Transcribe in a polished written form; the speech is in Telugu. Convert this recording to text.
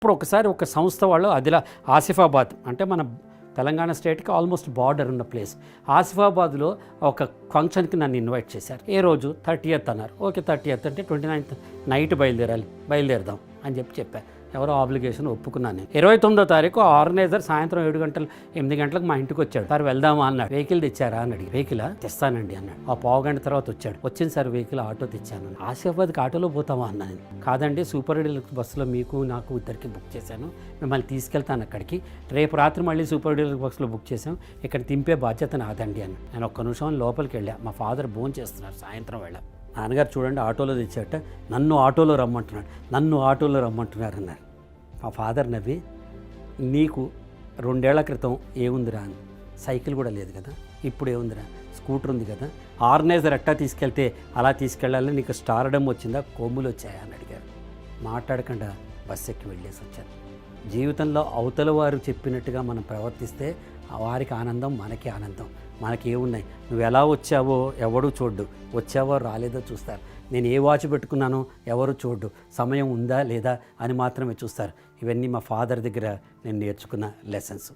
ఇప్పుడు ఒకసారి ఒక సంస్థ వాళ్ళు ఆసిఫాబాద్ అంటే మన తెలంగాణ స్టేట్కి ఆల్మోస్ట్ బార్డర్ ఉన్న ప్లేస్. ఆసిఫాబాద్లో ఒక ఫంక్షన్కి నన్ను ఇన్వైట్ చేశారు. ఏ రోజు 30th అన్నారు. ఓకే 30th అంటే 29th నైట్ బయలుదేరదాం అని చెప్పారు. ఎవరో ఆబ్లిగేషన్ ఒప్పుకున్నాను నేను. 29వ తారీఖు ఆర్గనైజర్ సాయంత్రం 8 గంటలకు మా ఇంటికి వచ్చాడు. సార్ వెళ్దామా అన్నాడు. వెహికల్ తెచ్చారా అన్నాడు. వెహికల్ తెస్తానండి అన్నాడు. ఆ పావు గంట తర్వాత వచ్చాడు. వచ్చింది సార్ వెహికల్ ఆటో తెచ్చాను. ఆసిఫాబాద్కి ఆటోలో పోతామా అన్నాను. కాదండి సూపర్ డీలక్స్ బస్సులో మీకు నాకు ఇద్దరికి బుక్ చేశాను, మిమ్మల్ని తీసుకెళ్తాను అక్కడికి. రేపు రాత్రి మళ్ళీ సూపర్ డీలక్స్ బస్సులో బుక్ చేసాం, ఇక్కడ దింపే బాధ్యత నాదండి అన్న. నేను ఒక్క నిమిషం లోపలికి వెళ్ళా. మా ఫాదర్ భోజనం చేస్తున్నారు. సాయంత్రం వెళ్ళా. నాన్నగారు చూడండి ఆటోలో తెచ్చాట, నన్ను ఆటోలో రమ్మంటున్నారు అన్నారు. మా ఫాదర్ నవ్వి, నీకు 2 ఏళ్ల క్రితం ఏముందిరా అని, సైకిల్ కూడా లేదు కదా, ఇప్పుడు ఏముందిరా స్కూటర్ ఉంది కదా, ఆర్గనైజర్ ఎట్టా తీసుకెళ్తే అలా తీసుకెళ్ళాలని నీకు స్టార్డమ్ వచ్చిందా, కొమ్ములు వచ్చాయా అని అడిగారు. మాట్లాడకుండా బస్సు ఎక్కి వెళ్ళేసి వచ్చాను. జీవితంలో అవతల వారు చెప్పినట్టుగా మనం ప్రవర్తిస్తే వారికి ఆనందం, మనకి ఆనందం. మనకి ఏమున్నాయి, నువ్వు ఎలా వచ్చావో ఎవడు చూడ్డు, వచ్చావో రాలేదో చూస్తారు. నేను ఏ వాచ్ పెట్టుకున్నానో ఎవరు చూడ్డు, సమయం ఉందా లేదా అని మాత్రమే చూస్తారు. ఇవన్నీ మా ఫాదర్ దగ్గర నేను నేర్చుకున్న లెసన్స్.